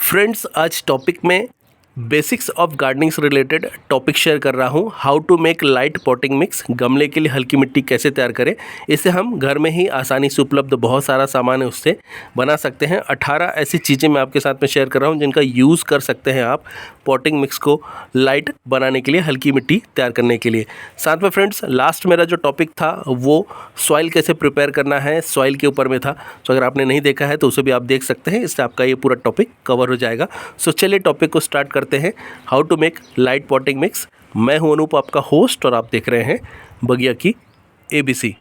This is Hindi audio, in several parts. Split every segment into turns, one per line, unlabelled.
फ्रेंड्स, आज टॉपिक में बेसिक्स ऑफ गार्डनिंग से रिलेटेड टॉपिक शेयर कर रहा हूँ। How to make light potting mix. गमले के लिए हल्की मिट्टी कैसे तैयार करें। इसे हम घर में ही आसानी से उपलब्ध बहुत सारा सामान है उससे बना सकते हैं। 18 ऐसी चीज़ें मैं आपके साथ में शेयर कर रहा हूँ जिनका यूज़ कर सकते हैं आप पॉटिंग मिक्स को लाइट बनाने के लिए, हल्की मिट्टी तैयार करने के लिए। साथ में फ्रेंड्स, लास्ट मेरा जो टॉपिक था वो सॉइल कैसे प्रिपेयर करना है, सॉइल के ऊपर में था। तो अगर आपने नहीं देखा है तो उसे भी आप देख सकते हैं, इससे आपका ये पूरा टॉपिक कवर हो जाएगा। सो चलिए टॉपिक को स्टार्ट करते हैं। How to make light potting mix. मैं हूं अनूप, आपका होस्ट, और आप देख रहे हैं बगिया की ABC।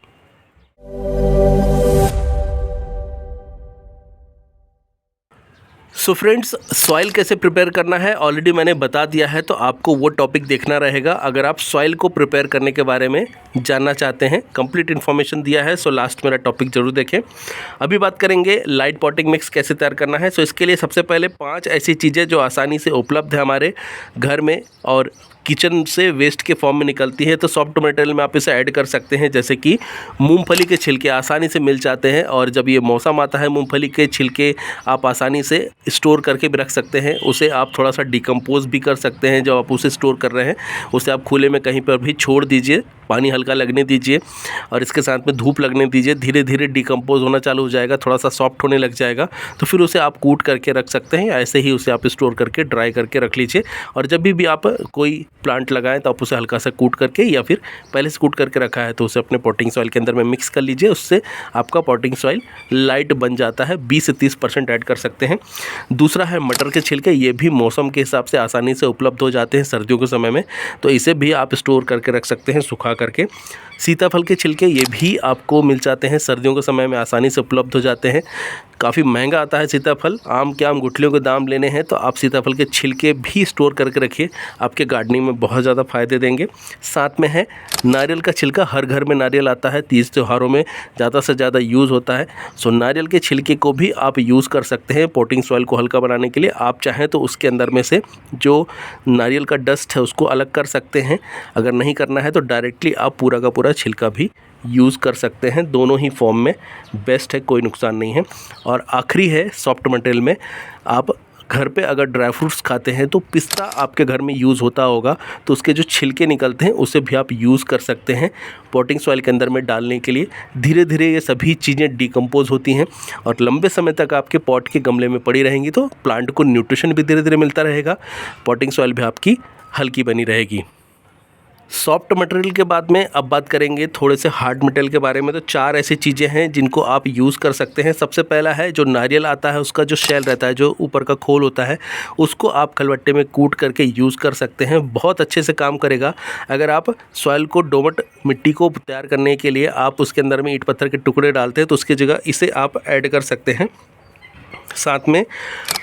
सो फ्रेंड्स, सॉइल कैसे प्रिपेयर करना है ऑलरेडी मैंने बता दिया है, तो आपको वो टॉपिक देखना रहेगा अगर आप सॉइल को प्रिपेयर करने के बारे में जानना चाहते हैं। कंप्लीट इन्फॉर्मेशन दिया है, सो लास्ट मेरा टॉपिक जरूर देखें। अभी बात करेंगे लाइट पॉटिंग मिक्स कैसे तैयार करना है। सो इसके लिए सबसे पहले 5 ऐसी चीज़ें जो आसानी से उपलब्ध है हमारे घर में और किचन से वेस्ट के फॉर्म में निकलती है, तो सॉफ्ट मटेरियल में आप इसे ऐड कर सकते हैं। जैसे कि मूंगफली के छिलके आसानी से मिल जाते हैं, और जब ये मौसम आता है मूंगफली के छिलके आप आसानी से स्टोर करके भी रख सकते हैं। उसे आप थोड़ा सा डिकम्पोज भी कर सकते हैं। जब आप उसे स्टोर कर रहे हैं उसे आप खुले में कहीं पर भी छोड़ दीजिए, पानी हल्का लगने दीजिए और इसके साथ में धूप लगने दीजिए। धीरे धीरे डिकम्पोज होना चालू हो जाएगा, थोड़ा सा सॉफ्ट होने लग जाएगा, तो फिर उसे आप कूट करके रख सकते हैं। ऐसे ही उसे आप स्टोर करके ड्राई करके रख लीजिए, और जब भी आप कोई प्लांट लगाएं तो आप उसे हल्का सा कूट करके, या फिर पहले से कूट करके रखा है तो उसे अपने पॉटिंग सॉइल के अंदर में मिक्स कर लीजिए। उससे आपका पॉटिंग सॉइल लाइट बन जाता है। 20 से 30% ऐड कर सकते हैं। दूसरा है मटर के छिलके। ये भी मौसम के हिसाब से आसानी से उपलब्ध हो जाते हैं सर्दियों के समय में, तो इसे भी आप स्टोर करके रख सकते हैं सुखा करके। सीताफल के छिलके, ये भी आपको मिल जाते हैं सर्दियों के समय में, आसानी से उपलब्ध हो जाते हैं। काफ़ी महंगा आता है सीताफल, आम के आम गुठलियों के दाम लेने हैं, तो आप सीताफल के छिलके भी स्टोर करके रखिए, आपके गार्डनिंग में बहुत ज़्यादा फ़ायदे देंगे। साथ में है नारियल का छिलका। हर घर में नारियल आता है, तीज त्योहारों में ज़्यादा से ज़्यादा यूज़ होता है। सो नारियल के छिलके को भी आप यूज़ कर सकते हैं पॉटिंग सॉइल को हल्का बनाने के लिए। आप चाहें तो उसके अंदर में से जो नारियल का डस्ट है उसको अलग कर सकते हैं। अगर नहीं करना है तो डायरेक्टली आप पूरा का पूरा छिलका भी यूज़ कर सकते हैं। दोनों ही फॉर्म में बेस्ट है, कोई नुकसान नहीं है। और आखिरी है सॉफ्ट मटेरियल में, आप घर पे अगर ड्राई फ्रूट्स खाते हैं तो पिस्ता आपके घर में यूज़ होता होगा, तो उसके जो छिलके निकलते हैं उसे भी आप यूज़ कर सकते हैं पॉटिंग सॉइल के अंदर में डालने के लिए। धीरे धीरे ये सभी चीज़ें डिकम्पोज होती हैं और लंबे समय तक आपके पॉट के गमले में पड़ी रहेंगी, तो प्लांट को न्यूट्रिशन भी धीरे धीरे मिलता रहेगा, पॉटिंग सॉइल भी आपकी हल्की बनी रहेगी। सॉफ्ट मटेरियल के बाद में अब बात करेंगे थोड़े से हार्ड मटेरियल के बारे में। तो 4 ऐसी चीज़ें हैं जिनको आप यूज़ कर सकते हैं। सबसे पहला है जो नारियल आता है, उसका जो शेल रहता है, जो ऊपर का खोल होता है, उसको आप खलबट्टे में कूट करके यूज़ कर सकते हैं। बहुत अच्छे से काम करेगा। अगर आप सॉइल को, दोमट मिट्टी को तैयार करने के लिए आप उसके अंदर में ईंट पत्थर के टुकड़े डालते हैं, तो उसकी जगह इसे आप ऐड कर सकते हैं। साथ में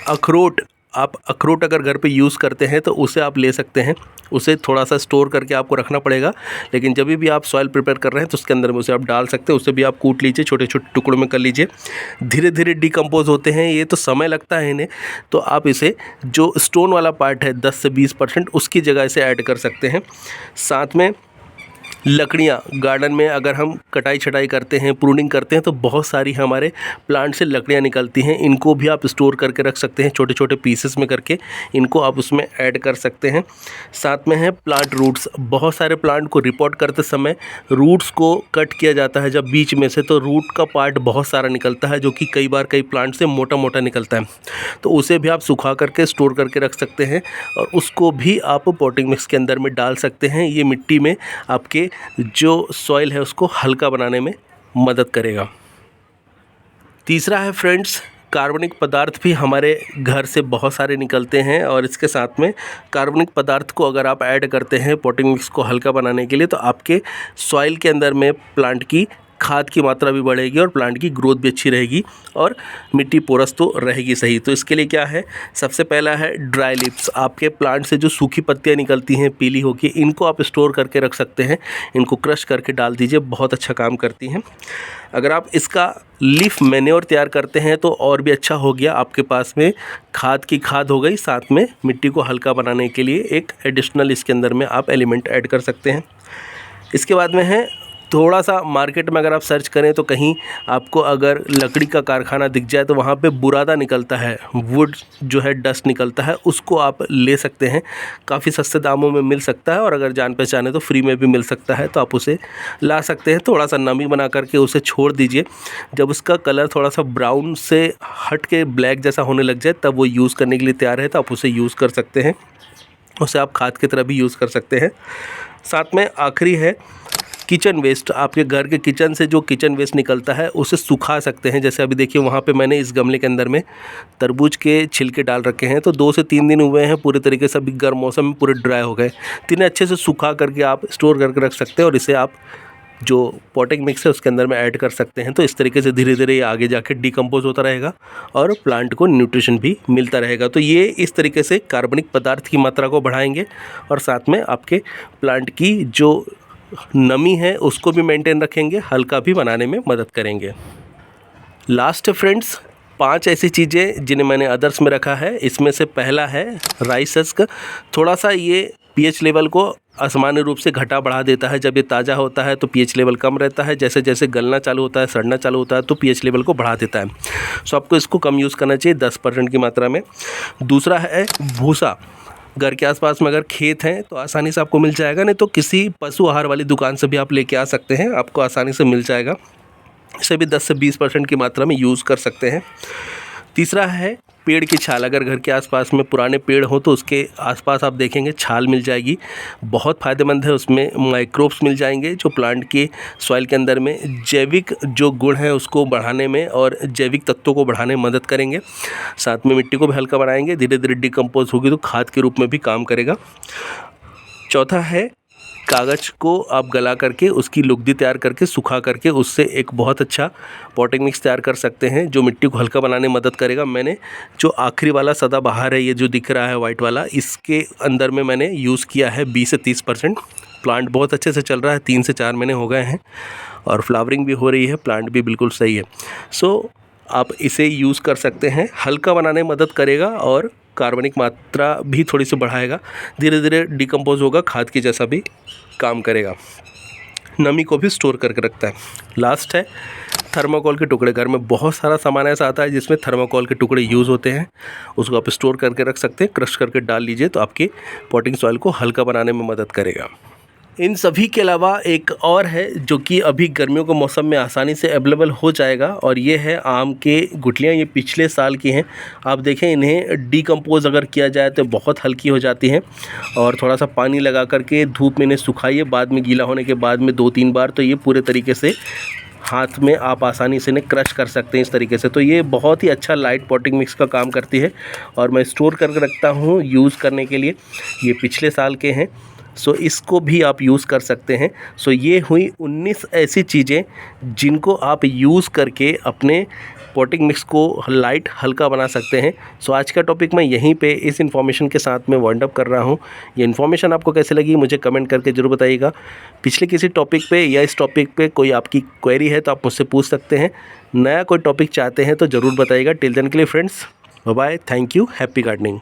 अखरोट, आप अखरोट अगर घर पे यूज़ करते हैं तो उसे आप ले सकते हैं। उसे थोड़ा सा स्टोर करके आपको रखना पड़ेगा, लेकिन जब भी आप सॉइल प्रिपेयर कर रहे हैं तो उसके अंदर में उसे आप डाल सकते हैं। उसे भी आप कूट लीजिए, छोटे छोटे टुकड़ों में कर लीजिए। धीरे धीरे डिकम्पोज होते हैं ये, तो समय लगता है इन्हें, तो आप इसे जो स्टोन वाला पार्ट है 10 से 20% उसकी जगह इसे ऐड कर सकते हैं। साथ में लकड़ियाँ, गार्डन में अगर हम कटाई छटाई करते हैं, प्रूनिंग करते हैं, तो बहुत सारी हमारे प्लांट से लकड़ियाँ निकलती हैं। इनको भी आप स्टोर करके रख सकते हैं, छोटे छोटे पीसेस में करके इनको आप उसमें ऐड कर सकते हैं। साथ में है प्लांट रूट्स। बहुत सारे प्लांट को रिपोर्ट करते समय रूट्स को कट किया जाता है जब बीच में से, तो रूट का पार्ट बहुत सारा निकलता है, जो कि कई बार कई प्लांट से मोटा मोटा निकलता है, तो उसे भी आप सुखा करके स्टोर करके रख सकते हैं, और उसको भी आप पॉटिंग मिक्स के अंदर में डाल सकते हैं। ये मिट्टी में आपके जो सॉइल है उसको हल्का बनाने में मदद करेगा। तीसरा है फ्रेंड्स, कार्बनिक पदार्थ भी हमारे घर से बहुत सारे निकलते हैं, और इसके साथ में कार्बनिक पदार्थ को अगर आप ऐड करते हैं पॉटिंग मिक्स को हल्का बनाने के लिए, तो आपके सॉइल के अंदर में प्लांट की खाद की मात्रा भी बढ़ेगी और प्लांट की ग्रोथ भी अच्छी रहेगी, और मिट्टी पोरस तो रहेगी सही। तो इसके लिए क्या है, सबसे पहला है ड्राई लीव्स। आपके प्लांट से जो सूखी पत्तियां निकलती हैं पीली होकर, इनको आप स्टोर करके रख सकते हैं। इनको क्रश करके डाल दीजिए, बहुत अच्छा काम करती हैं। अगर आप इसका लीफ मैन्योर तैयार करते हैं तो और भी अच्छा हो गया, आपके पास में खाद की खाद हो गई, साथ में मिट्टी को हल्का बनाने के लिए एक एडिशनल इसके अंदर में आप एलिमेंट ऐड कर सकते हैं। इसके बाद में है थोड़ा सा मार्केट में अगर आप सर्च करें तो कहीं आपको अगर लकड़ी का कारखाना दिख जाए तो वहाँ पे बुरादा निकलता है, वुड जो है डस्ट निकलता है, उसको आप ले सकते हैं। काफ़ी सस्ते दामों में मिल सकता है और अगर जान पहचान है तो फ्री में भी मिल सकता है, तो आप उसे ला सकते हैं। थोड़ा सा नमी बना करके उसे छोड़ दीजिए। जब उसका कलर थोड़ा सा ब्राउन से हट के ब्लैक जैसा होने लग जाए तब वो यूज़ करने के लिए तैयार है, तो आप उसे यूज़ कर सकते हैं। उसे आप खाद की तरह भी यूज़ कर सकते हैं। साथ में आखिरी है किचन वेस्ट। आपके घर के किचन से जो किचन वेस्ट निकलता है उसे सुखा सकते हैं। जैसे अभी देखिए वहाँ पे मैंने इस गमले के अंदर में तरबूज के छिलके डाल रखे हैं, तो 2 से 3 दिन हुए हैं, पूरे तरीके से अभी गर्म मौसम में पूरे ड्राई हो गए। तो इन्हें अच्छे से सुखा करके आप स्टोर करके रख सकते हैं और इसे आप जो पॉटिंग मिक्स है उसके अंदर में ऐड कर सकते हैं। तो इस तरीके से धीरे धीरे ये आगे जाके डिकम्पोज होता रहेगा और प्लांट को न्यूट्रिशन भी मिलता रहेगा। तो ये इस तरीके से कार्बनिक पदार्थ की मात्रा को बढ़ाएंगे और साथ में आपके प्लांट की जो नमी है उसको भी मेंटेन रखेंगे, हल्का भी बनाने में मदद करेंगे। लास्ट फ्रेंड्स 5 ऐसी चीज़ें जिन्हें मैंने अदर्स में रखा है। इसमें से पहला है राइस हस्क। थोड़ा सा ये पीएच लेवल को असामान्य रूप से घटा बढ़ा देता है। जब ये ताज़ा होता है तो पीएच लेवल कम रहता है, जैसे जैसे गलना चालू होता है, सड़ना चालू होता है तो पीएच लेवल को बढ़ा देता है। सो आपको इसको कम यूज़ करना चाहिए, 10% की मात्रा में। दूसरा है भूसा। घर के आसपास में अगर खेत हैं तो आसानी से आपको मिल जाएगा, नहीं तो किसी पशु आहार वाली दुकान से भी आप लेके आ सकते हैं, आपको आसानी से मिल जाएगा। इसे भी 10 से 20% की मात्रा में यूज़ कर सकते हैं। तीसरा है पेड़ की छाल। अगर घर के आसपास में पुराने पेड़ हो तो उसके आसपास आप देखेंगे छाल मिल जाएगी, बहुत फ़ायदेमंद है। उसमें माइक्रोब्स मिल जाएंगे जो प्लांट के सॉइल के अंदर में जैविक जो गुण है उसको बढ़ाने में और जैविक तत्वों को बढ़ाने में मदद करेंगे। साथ में मिट्टी को भी हल्का बनाएंगे, धीरे धीरे डिकम्पोज होगी तो खाद के रूप में भी काम करेगा। चौथा है कागज़ को आप गला करके उसकी लुगदी तैयार करके सुखा करके उससे एक बहुत अच्छा पॉटिंग मिक्स तैयार कर सकते हैं जो मिट्टी को हल्का बनाने में मदद करेगा। मैंने जो आखिरी वाला सदाबहार है, ये जो दिख रहा है वाइट वाला, इसके अंदर में मैंने यूज़ किया है 20 से 30%। प्लांट बहुत अच्छे से चल रहा है, 3 से 4 महीने हो गए हैं और फ्लावरिंग भी हो रही है, प्लांट भी बिल्कुल सही है। सो आप इसे यूज़ कर सकते हैं, हल्का बनाने में मदद करेगा और कार्बनिक मात्रा भी थोड़ी सी बढ़ाएगा, धीरे धीरे डिकम्पोज होगा, खाद की जैसा भी काम करेगा, नमी को भी स्टोर करके रखता है। लास्ट है थर्माकोल के टुकड़े। घर में बहुत सारा सामान ऐसा आता है जिसमें थर्माकोल के टुकड़े यूज़ होते हैं, उसको आप स्टोर करके रख सकते हैं, क्रश करके डाल लीजिए तो आपके पॉटिंग सॉइल को हल्का बनाने में मदद करेगा। इन सभी के अलावा एक और है जो कि अभी गर्मियों के मौसम में आसानी से अवेलेबल हो जाएगा और ये है आम के गुठलियाँ। ये पिछले साल की हैं, आप देखें इन्हें डिकम्पोज अगर किया जाए तो बहुत हल्की हो जाती हैं और थोड़ा सा पानी लगा करके धूप में इन्हें सुखाइए, बाद में गीला होने के बाद में 2-3 बार, तो ये पूरे तरीके से हाथ में आप आसानी से इन्हें क्रश कर सकते हैं इस तरीके से। तो ये बहुत ही अच्छा लाइट पॉटिंग मिक्स का काम करती है और मैं स्टोर करके रखता हूँ यूज़ करने के लिए। ये पिछले साल के हैं, सो इसको भी आप यूज़ कर सकते हैं। सो ये हुई 19 ऐसी चीज़ें जिनको आप यूज़ करके अपने पॉटिंग मिक्स को लाइट हल्का बना सकते हैं। सो आज का टॉपिक मैं यहीं पे इस इन्फॉर्मेशन के साथ में वाइंड अप कर रहा हूँ। ये इन्फॉर्मेशन आपको कैसे लगी मुझे कमेंट करके ज़रूर बताइएगा। पिछले किसी टॉपिक पे या इस टॉपिक पे कोई आपकी क्वेरी है तो आप मुझसे पूछ सकते हैं। नया कोई टॉपिक चाहते हैं तो ज़रूर बताइएगा। टिल देन के लिए friends, bye bye, thank you, happy gardening.